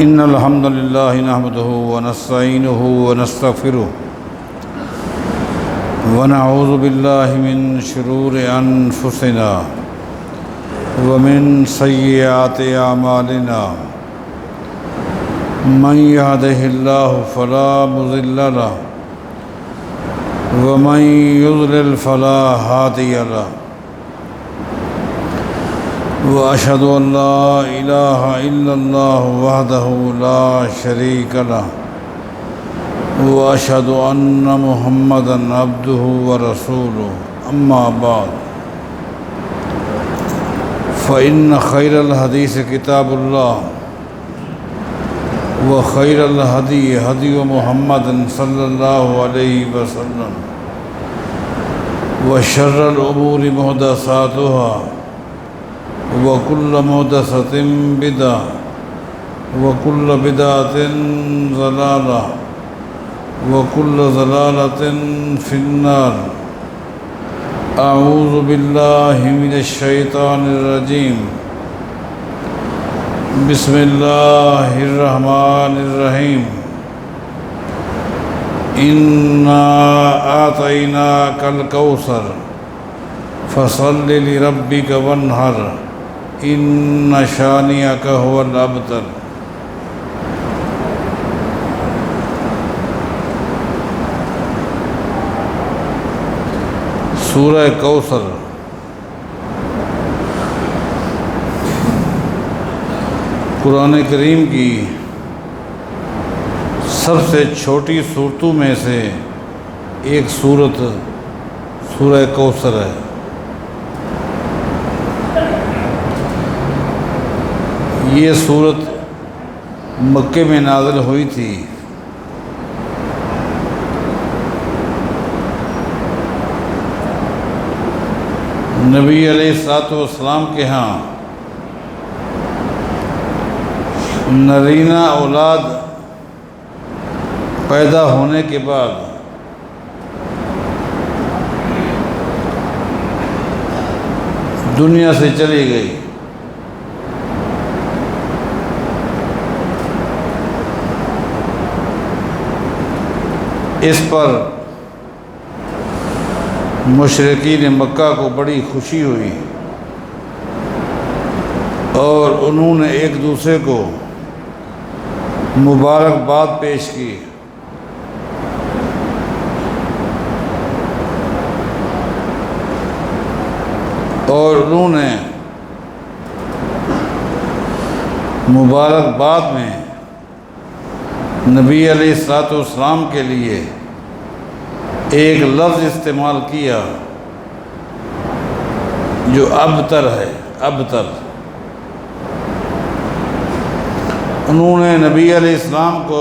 إن الحمد لله نحمده ونستعينه ونستغفره ونعوذ بالله من شرور أنفسنا ومن سيئات أعمالنا من يهده الله فلا مضل له ومن يضلل فلا هادي له وأشهد أن لا إله إلا الله وحده لا شريك له وأشهد أن محمدًا عبده ورسوله أما بعد فإن خير الحديث كتاب الله وخير الهدي هدي محمد صلى الله عليه وسلم وشر الأمور محدثاتها وكل محدثة بدعة وكل بدعة ضلالة وكل ضلالة في النار أعوذ بالله من الشيطان الرجيم بسم الله الرحمن الرحيم إنا أعطيناك الكوثر فصل لربك وانحر إن شانئك هو الأبتر۔ سورہ کوثر قرآن کریم کی سب سے چھوٹی صورتوں میں سے ایک صورت سورہ کوثر ہے۔ یہ صورت مکے میں نازل ہوئی تھی۔ نبی علیہ الصلوۃ والسلام کے ہاں نرینہ اولاد پیدا ہونے کے بعد دنیا سے چلی گئی۔ اس پر مشرکین مکہ کو بڑی خوشی ہوئی اور انہوں نے ایک دوسرے کو مبارکباد پیش کی۔ اور انہوں نے مبارکباد میں نبی علیہ الصلوۃ والسلام کے لیے ایک لفظ استعمال کیا جو ابتر ہے، ابتر۔ انہوں نے نبی علیہ السلام کو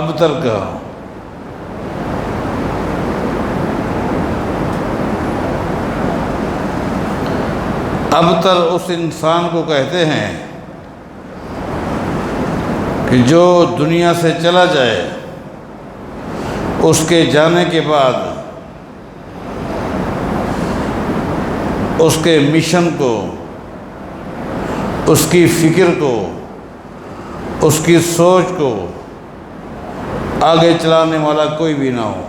ابتر کہا۔ ابتر اس انسان کو کہتے ہیں کہ جو دنیا سے چلا جائے، اس کے جانے کے بعد اس کے مشن کو، اس کی فکر کو، اس کی سوچ کو آگے چلانے والا کوئی بھی نہ ہو۔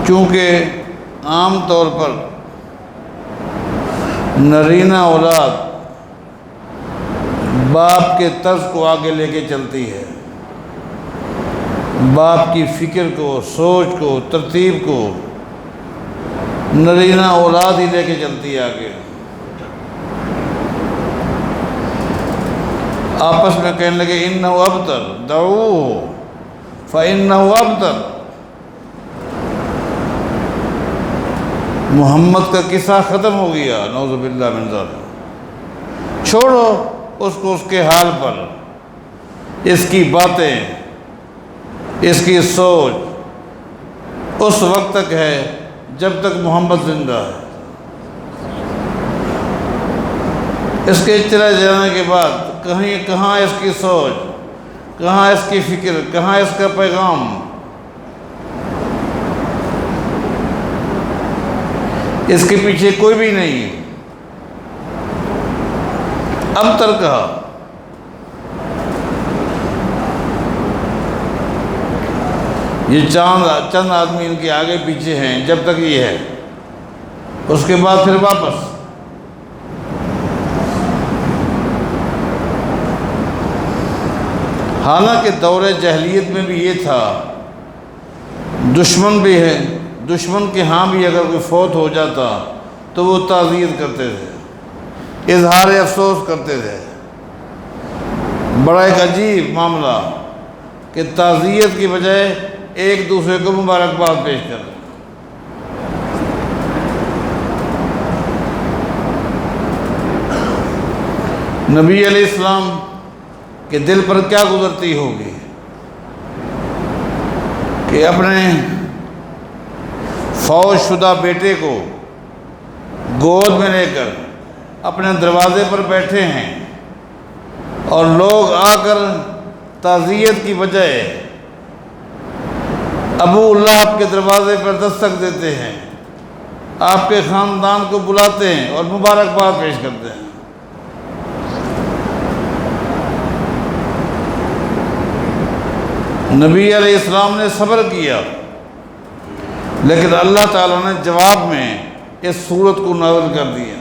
چونکہ عام طور پر نرینہ اولاد باپ کے طرز کو آگے لے کے چلتی ہے، باپ کی فکر کو، سوچ کو، ترتیب کو نرینہ اولاد ہی لے کے چلتی ہے آگے۔ آپس میں کہنے لگے انہ ابتر دعوہ فانہ ابتر۔ محمد کا قصہ ختم ہو گیا، نعوذ باللہ من ذالک۔ چھوڑو اس کو اس کے حال پر، اس کی باتیں، اس کی سوچ اس وقت تک ہے جب تک محمد زندہ ہے۔ اس کے چلے جانے کے بعد کہاں اس کی سوچ، کہاں اس کی فکر، کہاں اس کا پیغام۔ اس کے پیچھے کوئی بھی نہیں۔ ابتر کہا۔ یہ چند آدمی ان کے آگے پیچھے ہیں جب تک یہ ہے، اس کے بعد پھر واپس۔ حالانکہ دور جاہلیت میں بھی یہ تھا، دشمن بھی ہے، دشمن کے ہاں بھی اگر کوئی فوت ہو جاتا تو وہ تعزیت کرتے تھے، اظہار افسوس کرتے تھے۔ بڑا ایک عجیب معاملہ کہ تعزیت کی بجائے ایک دوسرے کو مبارکباد پیش کر رہے۔ نبی علیہ السلام کے دل پر کیا گزرتی ہوگی کہ اپنے فوت شدہ بیٹے کو گود میں لے کر اپنے دروازے پر بیٹھے ہیں اور لوگ آ کر تعزیت کی بجائے ابو لہب کے دروازے پر دستک دیتے ہیں، آپ کے خاندان کو بلاتے ہیں اور مبارکباد پیش کرتے ہیں۔ نبی علیہ السلام نے صبر کیا، لیکن اللہ تعالیٰ نے جواب میں اس سورت کو نازل کر دیا۔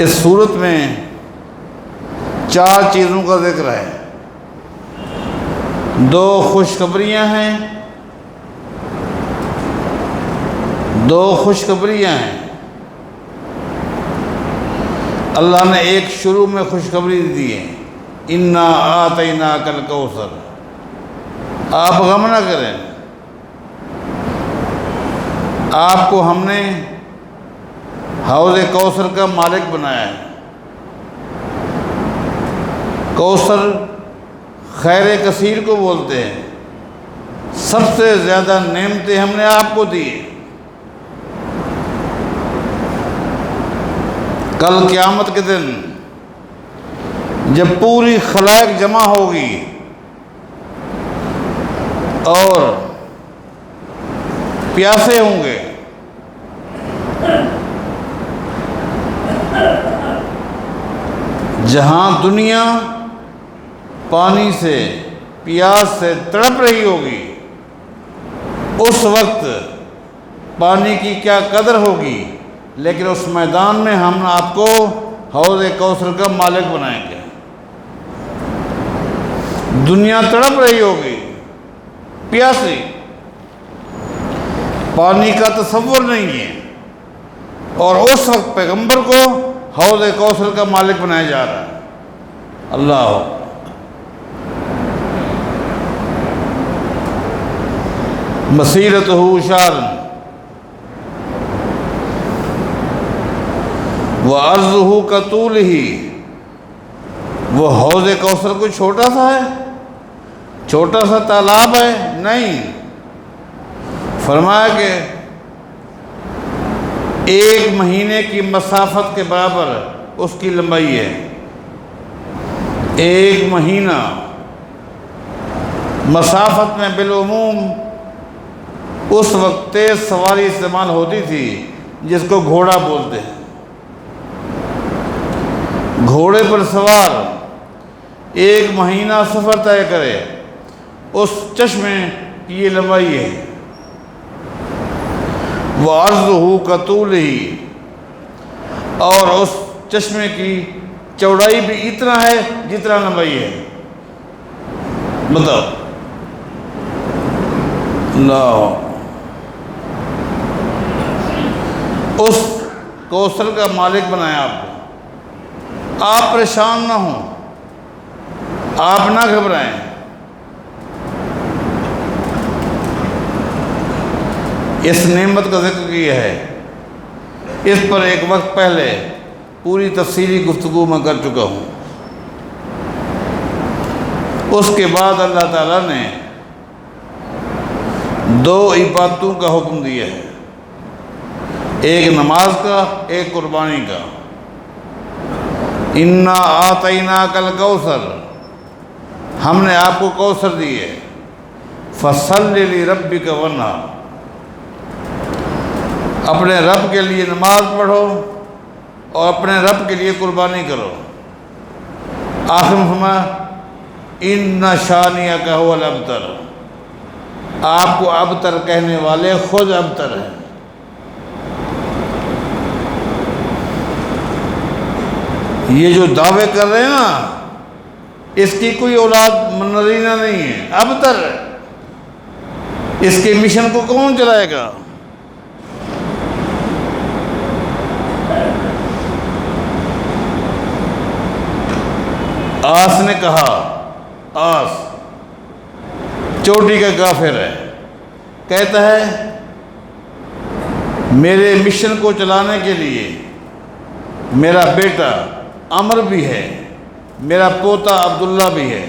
اس سورت میں 4 چیزوں کا ذکر ہے، 2 خوشخبریاں ہیں، 2 خوشخبریاں ہیں۔ اللہ نے ایک شروع میں خوشخبری دی ہے، اِنَّا آتَيْنَاكَ الْكَوْثَرَ، آپ غم نہ کریں، آپ کو ہم نے حوض کوثر کا مالک بنایا ہے۔ کوثر خیر کثیر کو بولتے ہیں، سب سے زیادہ نعمتیں ہم نے آپ کو دی۔ کل قیامت کے دن جب پوری خلائق جمع ہوگی اور پیاسے ہوں گے، جہاں دنیا پانی سے پیاس سے تڑپ رہی ہوگی، اس وقت پانی کی کیا قدر ہوگی، لیکن اس میدان میں ہم آپ کو حوض کوثر کا مالک بنائیں گے۔ دنیا تڑپ رہی ہوگی، پیاسی، پانی کا تصور نہیں ہے، اور اس وقت پیغمبر کو حوض کوثر کا مالک بنایا جا رہا ہے۔ اللہ مسیرتہ شہر وعرضہ کطولہ، وہ حوض کوثر کوئی چھوٹا سا ہے، چھوٹا سا تالاب ہے؟ نہیں، فرمایا کہ 1 مہینے کی مسافت کے برابر اس کی لمبائی ہے۔ 1 مہینہ مسافت میں بالعموم اس وقت تیز سواری استعمال ہوتی تھی جس کو گھوڑا بولتے ہیں۔ گھوڑے پر سوار 1 مہینہ سفر طے کرے، اس چشمے کی یہ لمبائی ہے۔ وَعَرْضُهُ كَطُولِهِ، اور اس چشمے کی چوڑائی بھی اتنا ہے جتنا لمبائی ہے۔ بتاؤ، اللہ، اس کوثر کا مالک بنایا آپ کو۔ آپ پریشان نہ ہوں، آپ نہ گھبرائیں۔ اس نعمت کا ذکر کیا ہے، اس پر ایک وقت پہلے پوری تفصیلی گفتگو میں کر چکا ہوں۔ اس کے بعد اللہ تعالیٰ نے 2 عبادتوں کا حکم دیا ہے، ایک نماز کا، ایک قربانی کا۔ اِنَّا آتَيْنَاكَ الْكَوْثَرَ، ہم نے آپ کو کوثر دی ہے۔ فَصَلِّ لِرَبِّكَ وَانْحَرْ، اپنے رب کے لیے نماز پڑھو اور اپنے رب کے لیے قربانی کرو۔ آخر میں فرمایا ان شانئک ھو الابتر، آپ کو ابتر کہنے والے خود ابتر ہیں۔ یہ جو دعوے کر رہے ہیں نا، اس کی کوئی اولاد نرینہ نہیں ہے، ابتر ہے۔ اس کے مشن کو کون چلائے گا؟ آس نے کہا، آس چوٹی کا کافر ہے، کہتا ہے میرے مشن کو چلانے کے لیے میرا بیٹا عمر بھی ہے، میرا پوتا عبداللہ بھی ہے۔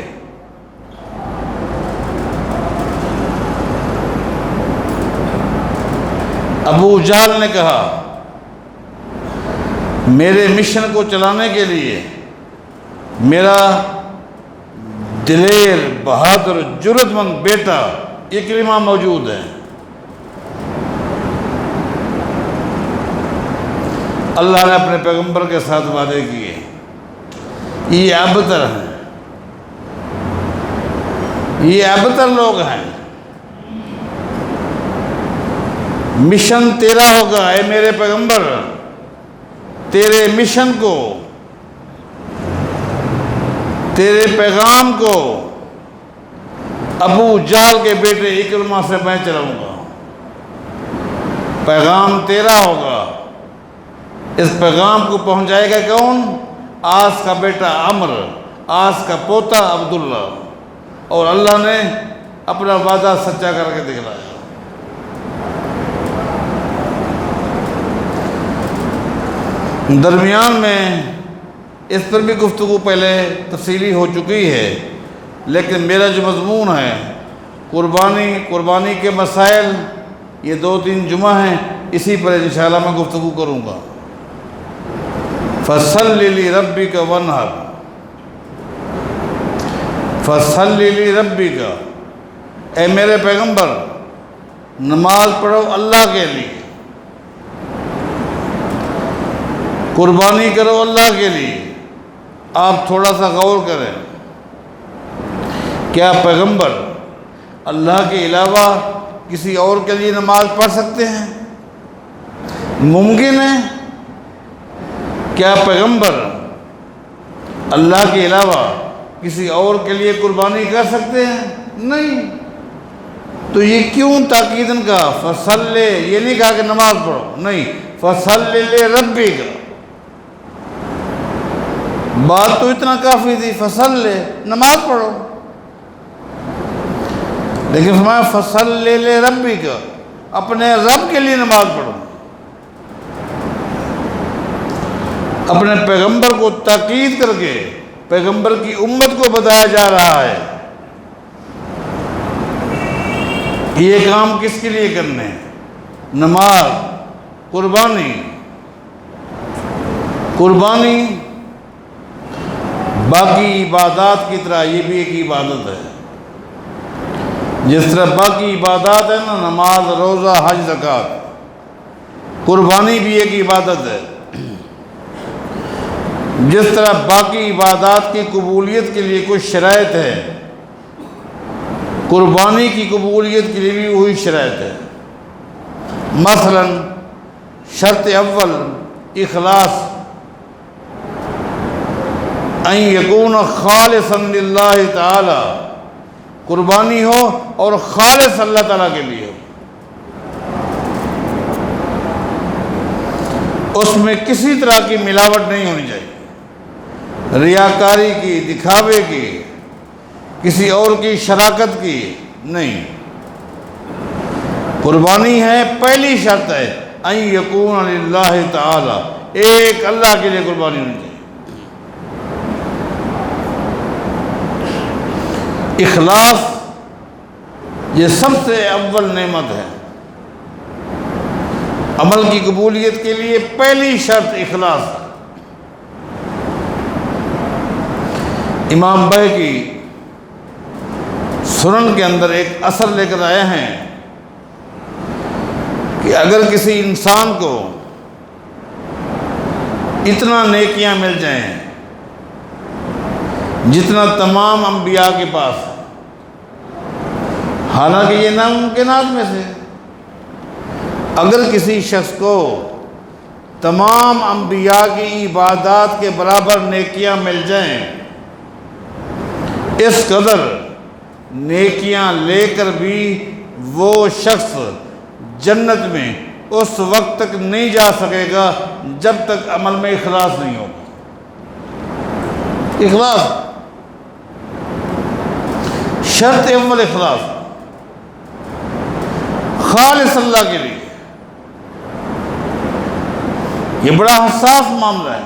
ابو جہل نے کہا میرے مشن کو چلانے کے لیے میرا دلیر بہادر جرأت مند بیٹا اکرمہ موجود ہے۔ اللہ نے اپنے پیغمبر کے ساتھ وعدے کیے، یہ ابتر ہیں، یہ ابتر لوگ ہیں۔ مشن تیرا ہوگا اے میرے پیغمبر، تیرے مشن کو، تیرے پیغام کو ابو جہل کے بیٹے اکرمہ سے میں چلاؤں گا۔ پیغام تیرا ہوگا، اس پیغام کو پہنچائے گا کون؟ آس کا بیٹا عمر، آس کا پوتا عبداللہ، اور اللہ نے اپنا وعدہ سچا کر کے دکھلایا۔ درمیان میں اس پر بھی گفتگو پہلے تفصیلی ہو چکی ہے، لیکن میرا جو مضمون ہے قربانی کے مسائل، یہ 2-3 جمعہ ہیں، اسی پر انشاءاللہ میں گفتگو کروں گا۔ فَصَلِّ لِرَبِّكَ وَانْحَرْ، فَصَلِّ لِرَبِّكَ، اے میرے پیغمبر نماز پڑھو اللہ کے لیے، قربانی کرو اللہ کے لیے۔ آپ تھوڑا سا غور کریں، کیا پیغمبر اللہ کے علاوہ کسی اور کے لیے نماز پڑھ سکتے ہیں؟ ممکن ہے؟ کیا پیغمبر اللہ کے علاوہ کسی اور کے لیے قربانی کر سکتے ہیں؟ نہیں۔ تو یہ کیوں تاکیدن کہا فصل، یہ نہیں کہا کہ نماز پڑھو، نہیں، فصل لربک، بات تو اتنا کافی تھی، فصل نماز پڑھو، لیکن فرمایا فصل لربک، اپنے رب کے لیے نماز پڑھو۔ اپنے پیغمبر کو تاکید کر کے پیغمبر کی امت کو بتایا جا رہا ہے کہ یہ کام کس کے لیے کرنے ہیں، نماز، قربانی باقی عبادات کی طرح یہ بھی ایک عبادت ہے۔ جس طرح باقی عبادات ہے نا، نماز، روزہ، حج، زکوٰۃ، قربانی بھی ایک عبادت ہے۔ جس طرح باقی عبادات کی قبولیت کے لیے کچھ شرائط ہے، قربانی کی قبولیت کے لیے بھی وہی شرائط ہے۔ مثلا شرط اول اخلاص، ان یکون خالصا للہ تعالی، قربانی ہو اور خالص اللہ تعالیٰ کے لیے ہو، اس میں کسی طرح کی ملاوٹ نہیں ہونی چاہیے، ریاکاری کی، دکھاوے کی، کسی اور کی شراکت کی نہیں۔ قربانی ہے، پہلی شرط ہے ان یکون للہ تعالی، ایک اللہ کے لیے قربانی ہونی چاہیے۔ اخلاص یہ سب سے اول نعمت ہے، عمل کی قبولیت کے لیے پہلی شرط اخلاص ہے۔ امام بہقی سنن کے اندر ایک اثر لے کر آئے ہیں کہ اگر کسی انسان کو اتنا نیکیاں مل جائیں جتنا تمام انبیاء کے پاس ہے، حالانکہ یہ ناممکنات میں سے۔ اگر کسی شخص کو تمام انبیاء کی عبادات کے برابر نیکیاں مل جائیں، اس قدر نیکیاں لے کر بھی وہ شخص جنت میں اس وقت تک نہیں جا سکے گا جب تک عمل میں اخلاص نہیں ہوگا۔ اخلاص شرط اول، اخلاص خالص اللہ کے لیے۔ یہ بڑا حساس معاملہ ہے،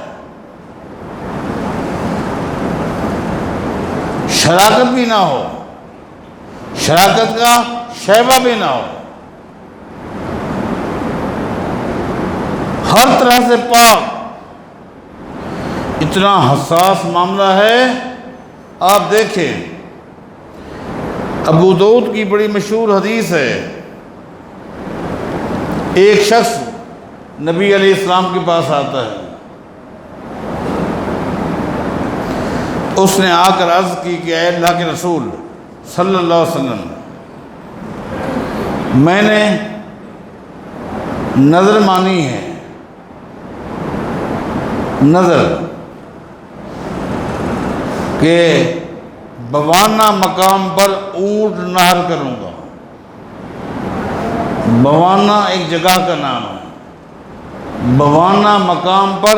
شراکت بھی نہ ہو، شراکت کا شیبہ بھی نہ ہو، ہر طرح سے پاک۔ اتنا حساس معاملہ ہے۔ آپ دیکھیں، ابو داؤد کی بڑی مشہور حدیث ہے، ایک شخص نبی علیہ السلام کے پاس آتا ہے، اس نے آ کر عرض کی کہ اے اللہ کے رسول صلی اللہ علیہ وسلم، میں نے نظر مانی ہے، نظر کہ بوانا مقام پر اونٹ نہر کروں گا۔ بوانا ایک جگہ کا نام ہے، بوانا مقام پر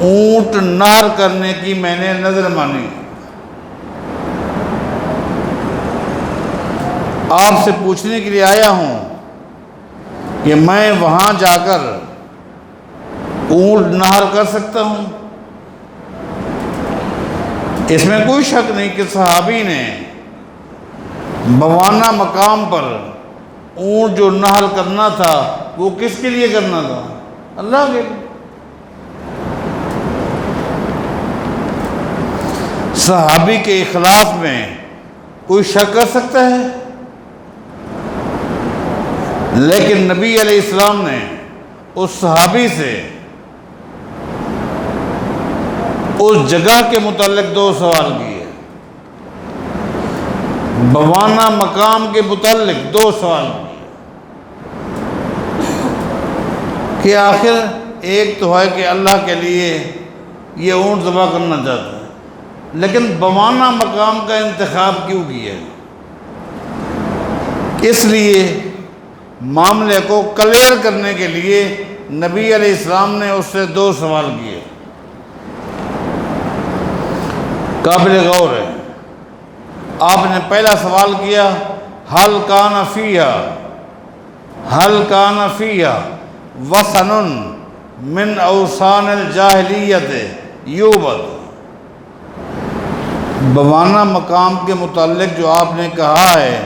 اونٹ نہر کرنے کی میں نے نظر مانی۔ آپ سے پوچھنے کے لیے آیا ہوں کہ میں وہاں جا کر اونٹ نہر کر سکتا ہوں؟ اس میں کوئی شک نہیں کہ صحابی نے بوانا مقام پر اونٹ جو نہر کرنا تھا وہ کس کے لیے کرنا تھا؟ اللہ کے لیے۔ صحابی کے اخلاص میں کوئی شک کر سکتا ہے؟ لیکن نبی علیہ السلام نے اس صحابی سے اس جگہ کے متعلق دو سوال کیے، بوانا مقام کے متعلق دو سوال کیے کہ آخر ایک تو ہے کہ اللہ کے لیے یہ اونٹ ذبح کرنا چاہتا ہے، لیکن بوانا مقام کا انتخاب کیوں کیا ہے؟ اس لیے معاملے کو کلیئر کرنے کے لیے نبی علیہ السلام نے اس سے دو سوال کیے، قابل غور ہے۔ آپ نے پہلا سوال کیا، حل کان فیہا وثن من اوثان الجاہلیت یعبد۔ بوانا مقام کے متعلق جو آپ نے کہا ہے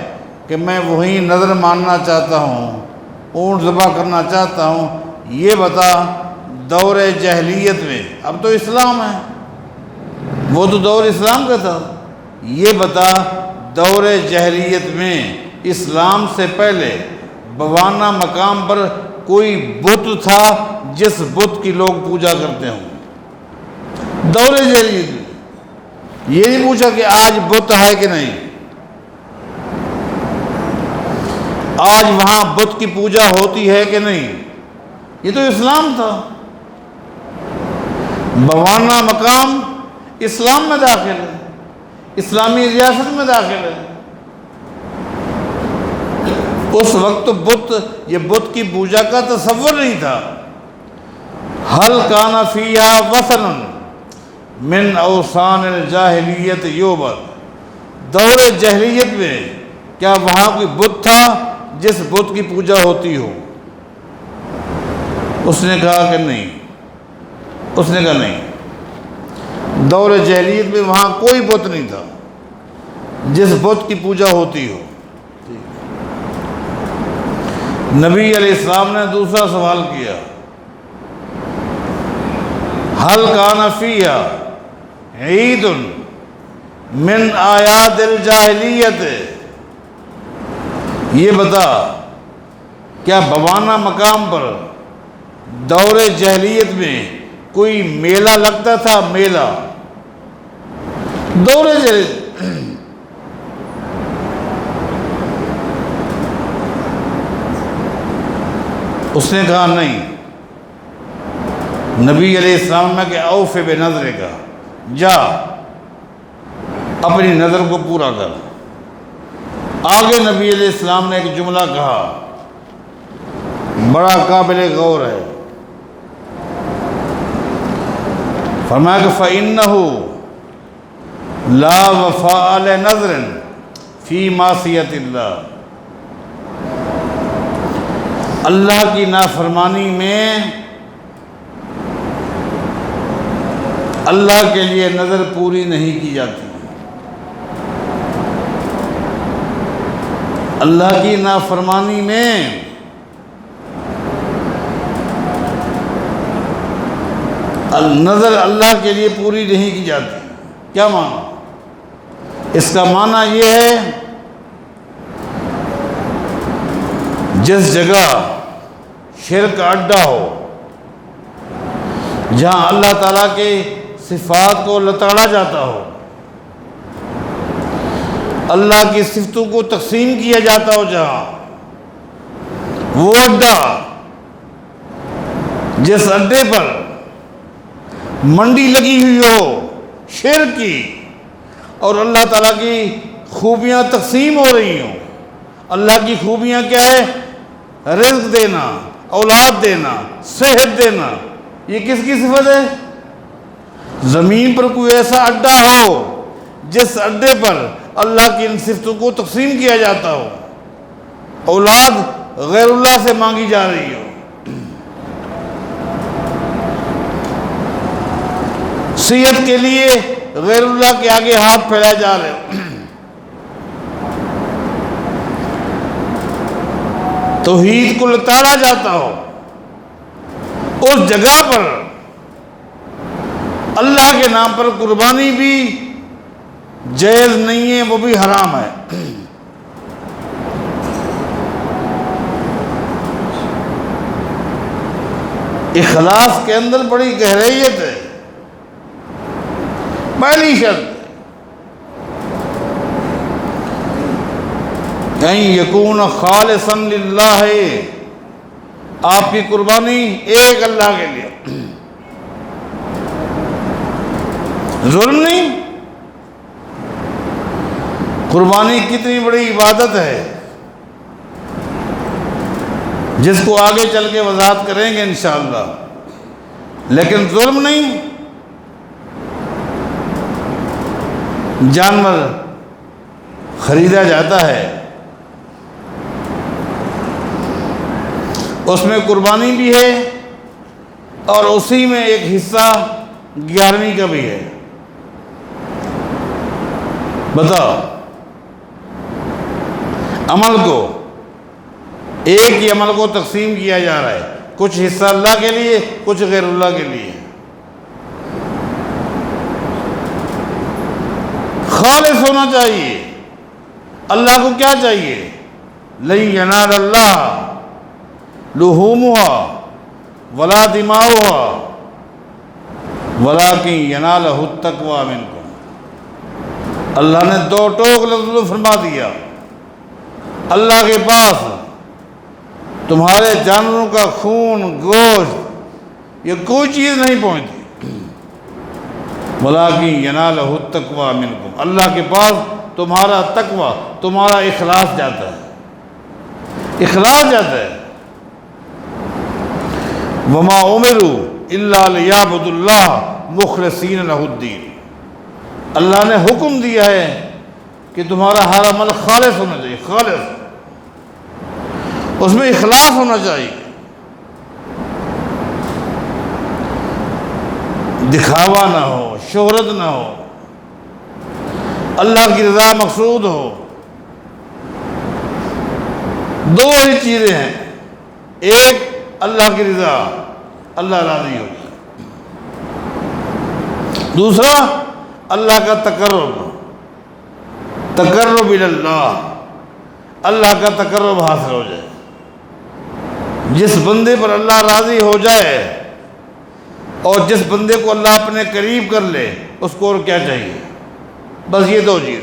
کہ میں وہیں نظر ماننا چاہتا ہوں، اونٹ ذبح کرنا چاہتا ہوں، یہ بتا دور جاہلیت میں، اب تو اسلام ہے، وہ تو دور اسلام کا تھا، یہ بتا دور جاہلیت میں اسلام سے پہلے بوانا مقام پر کوئی بت تھا جس بت کی لوگ پوجا کرتے ہوں؟ دور جاہلیت میں یہ نہیں پوچھا کہ آج بت ہے کہ نہیں، آج وہاں بت کی پوجا ہوتی ہے کہ نہیں، یہ تو اسلام تھا۔ بوانا مقام اسلام میں داخل ہے، اسلامی ریاست میں داخل ہے۔ اس وقت تو یہ بت کی پوجا کا تصور نہیں تھا۔ حل کان فیہا وثن من اوثان الجاہلیت یعبد، دور جاہلیت میں کیا وہاں کوئی بت تھا جس بت کی پوجا ہوتی ہو؟ اس نے کہا کہ نہیں، اس نے کہا نہیں، دور جاہلیت میں وہاں کوئی بت نہیں تھا جس بت کی پوجا ہوتی ہو۔ نبی علیہ السلام نے دوسرا سوال کیا، حل کان فیہا عید من اعیاد الجاہلیت، یہ بتا کیا بوانا مقام پر دور جاہلیت میں کوئی میلہ لگتا تھا، میلہ دور جاہلیت، اس نے کہا نہیں، نبی علیہ السلام نے کہ اوف بنظر کا، جا اپنی نظر کو پورا کر۔ آگے نبی علیہ السلام نے ایک جملہ کہا بڑا قابل غور ہے، فرمایا کہ فَإِنَّهُ لَا وَفَاءَ لِنَذْرٍ فِي مَعْصِيَةِ اللَّهِ، اللہ کی نافرمانی میں اللہ کے لیے نظر پوری نہیں کی جاتی، اللہ کی نافرمانی میں نظر اللہ کے لیے پوری نہیں کی جاتی۔ کیا معنی؟ اس کا معنی یہ ہے جس جگہ شرک کا اڈا ہو، جہاں اللہ تعالیٰ کے صفات کو لتاڑا جاتا ہو، اللہ کی صفتوں کو تقسیم کیا جاتا ہو، جہاں وہ اڈا، جس اڈے پر منڈی لگی ہوئی ہو شرک کی اور اللہ تعالیٰ کی خوبیاں تقسیم ہو رہی ہوں۔ اللہ کی خوبیاں کیا ہے؟ رزق دینا، اولاد دینا، صحت دینا، یہ کس کی صفت ہے؟ زمین پر کوئی ایسا اڈا ہو جس اڈے پر اللہ کی ان صفتوں کو تقسیم کیا جاتا ہو، اولاد غیر اللہ سے مانگی جا رہی ہو، صحت کے لیے غیر اللہ کے آگے ہاتھ پھیلائے جا رہے ہو، توحید کو لتاڑا جاتا ہو، اس جگہ پر اللہ کے نام پر قربانی بھی جائز نہیں ہے، وہ بھی حرام ہے۔ اخلاص کے اندر بڑی گہرائیت ہے۔ پہلی شرط ان یکون خالصا للہ، آپ کی قربانی ایک اللہ کے لیے، ظلم نہیں۔ قربانی کتنی بڑی عبادت ہے جس کو آگے چل کے وضاحت کریں گے انشاءاللہ، لیکن ظلم نہیں۔ جانور خریدا جاتا ہے، اس میں قربانی بھی ہے اور اسی میں ایک حصہ 11ویں کا بھی ہے۔ بتاؤ، عمل کو، ایک ہی عمل کو تقسیم کیا جا رہا ہے، کچھ حصہ اللہ کے لیے، کچھ غیر اللہ کے لیے۔ خالص ہونا چاہیے۔ اللہ کو کیا چاہیے؟ لن ینال اللہ لحومها ولا دماؤها ولکن ینالہ التقوی منکم۔ اللہ نے دو ٹوک لفظ فرما دیا، اللہ کے پاس تمہارے جانوروں کا خون، گوشت، یہ کوئی چیز نہیں پہنچتی، وَلَٰكِن يَنَالَهُ التَّقْوَىٰ مِنْكُمْ، اللہ کے پاس تمہارا تقوی، تمہارا اخلاص جاتا ہے، اخلاص جاتا ہے۔ وَمَا أُمِرُوا إِلَّا لِيَعْبُدُوا اللَّهَ مُخْلِصِينَ لَهُ الدِّينَ، اللہ نے حکم دیا ہے کہ تمہارا ہر عمل خالص ہونا چاہیے، خالص، اس میں اخلاص ہونا چاہیے، دکھاوا نہ ہو، شہرت نہ ہو، اللہ کی رضا مقصود ہو۔ دو ہی چیزیں ہیں، ایک اللہ کی رضا، اللہ راضی ہو جائے، دوسرا اللہ کا تقرب، تقرب اللہ، اللہ کا تقرب حاصل ہو جائے۔ جس بندے پر اللہ راضی ہو جائے اور جس بندے کو اللہ اپنے قریب کر لے، اس کو اور کیا چاہیے؟ بس یہ دو چیز،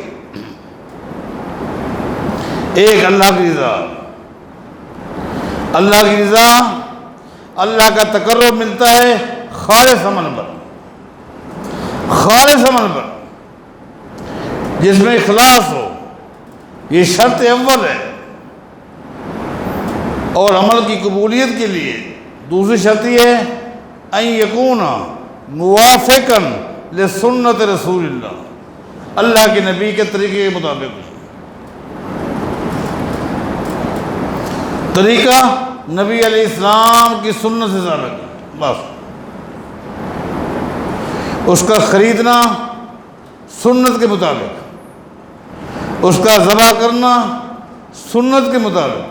ایک اللہ کی رضا، اللہ کی رضا، اللہ کا تقرب ملتا ہے خالص عمل پر، خالص عمل پر جس میں اخلاص ہو، یہ شرط اول ہے۔ اور عمل کی قبولیت کے لیے دوسری شرط یہ ہے ان یکون موافقا لسنت رسول اللہ، اللہ کے نبی کے طریقے کے مطابق، طریقہ نبی علیہ السلام کی سنت سے ثابت ہے، بس اس کا خریدنا سنت کے مطابق، اس کا ذبح کرنا سنت کے مطابق،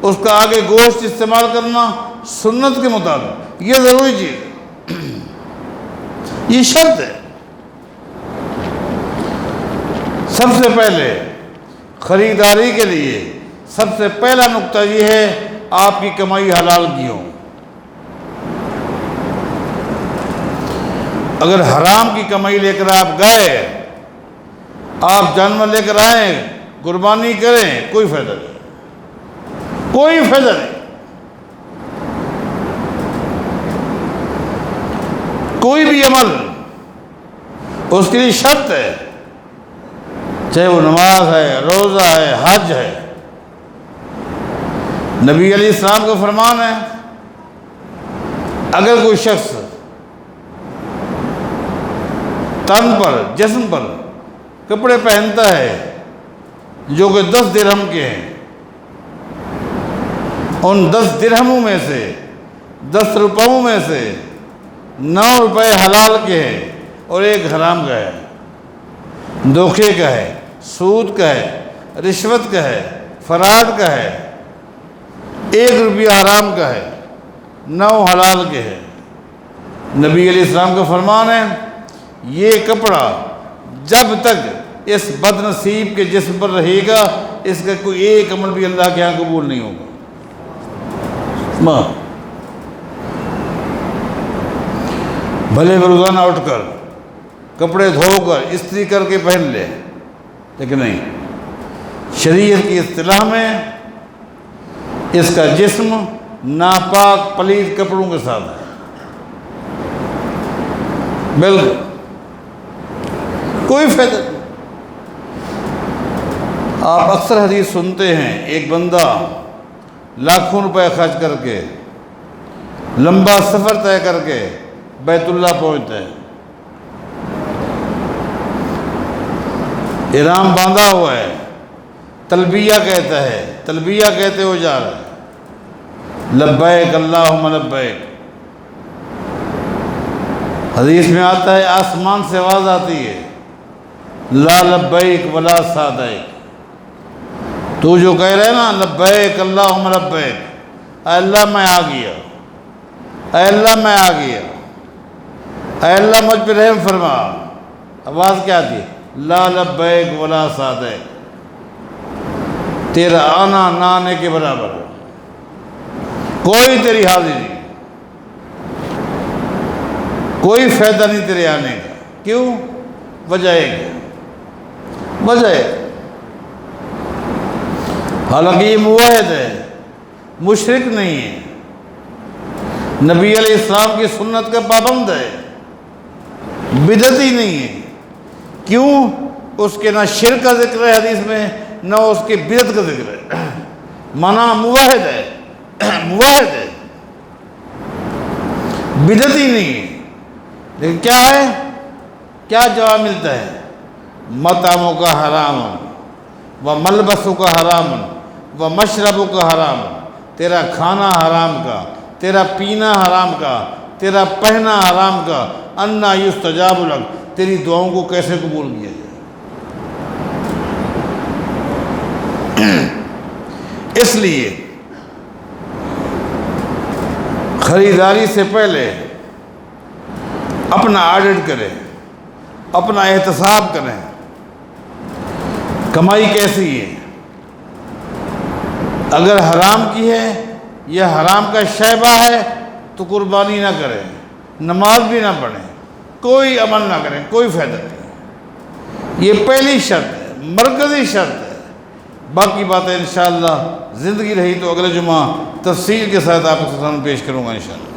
اس کا آگے گوشت استعمال کرنا سنت کے مطابق، یہ ضروری چیز ہے، یہ شرط ہے۔ سب سے پہلے خریداری کے لیے سب سے پہلا نقطہ یہ ہے آپ کی کمائی حلال کی ہو۔ اگر حرام کی کمائی لے کر آپ گئے، آپ جانور لے کر آئیں، قربانی کریں، کوئی فائدہ نہیں، کوئی فائدہ نہیں، کوئی بھی عمل اس کے لیے شرط ہے، چاہے وہ نماز ہے، روزہ ہے، حج ہے۔ نبی علیہ السلام کا فرمان ہے اگر کوئی شخص تن پر، جسم پر کپڑے پہنتا ہے جو کہ 10 درہم کے ہیں، ان 10 درہموں میں سے 10 روپوں میں سے 9 روپے حلال کے ہیں اور 1 حرام کا ہے، دھوکے کا ہے، سود کا ہے، رشوت کا ہے، فراد کا ہے، 1 روپیہ حرام کا ہے، 9 حلال کے ہیں۔ نبی علیہ السلام کا فرمان ہے یہ کپڑا جب تک اس بد نصیب کے جسم پر رہے گا، اس کا کوئی ایک عمل بھی اللہ کے ہاں قبول نہیں ہوگا۔ بھلے روزانہ اٹھ کر کپڑے دھو کر استری کر کے پہن لے، لیکن نہیں، شریعت کی اصطلاح میں اس کا جسم ناپاک پلید کپڑوں کے ساتھ ہے، بالکل کوئی فائدہ نہیں۔ آپ اکثر حدیث سنتے ہیں، ایک بندہ لاکھوں روپے خرچ کر کے لمبا سفر طے کر کے بیت اللہ پہنچتا ہے، احرام باندھا ہوا ہے، تلبیہ کہتا ہے، تلبیہ کہتے ہو جا رہا ہے، لبیک اللہم لبیک۔ حدیث میں آتا ہے آسمان سے آواز آتی ہے لا لبیک ولا سعدیک، تو جو کہہ رہے ہیں نا لبیک اللہم لبیک، اے اللہ میں آ گیا، اے اللہ میں آ گیا، اے اللہ مجھ پہ رحم فرما، آواز کیا تھی؟ لا لبیک ولا سعدیک، تیرا آنا نہ آنے کے برابر ہے، کوئی تیری حاضری نہیں، کوئی فائدہ نہیں تیرے آنے کا۔ کیوں؟ وجہ ایک ہے، وجہ ایک، حالانکہ یہ موحد ہے، مشرک نہیں ہے، نبی علیہ السلام کی سنت کا پابند ہے، بدعتی نہیں ہے۔ کیوں؟ اس کے نہ شرک کا ذکر ہے حدیث میں، نہ اس کے بدعت کا ذکر ہے، مانا موحد ہے، موحد ہے، بدعتی نہیں ہے۔ لیکن کیا ہے؟ کیا جواب ملتا ہے؟ مطعموں کا حرام و ملبسوں کا حرام و مشربوں کا حرام، تیرا کھانا حرام کا، تیرا پینا حرام کا، تیرا پہنا حرام کا، انا یستجاب لک، تیری دعاؤں کو کیسے قبول کیا جائے؟ اس لیے خریداری سے پہلے اپنا آڈٹ کریں، اپنا احتساب کریں، کمائی کیسی ہے، اگر حرام کی ہے یہ حرام کا شیبہ ہے تو قربانی نہ کریں، نماز بھی نہ پڑھیں، کوئی عمل نہ کریں، کوئی فائدہ نہیں۔ یہ پہلی شرط ہے، مرکزی شرط ہے۔ باقی باتیں انشاءاللہ زندگی رہی تو اگلے جمعہ تفصیل کے ساتھ آپ کو سامنے پیش کروں گا انشاءاللہ۔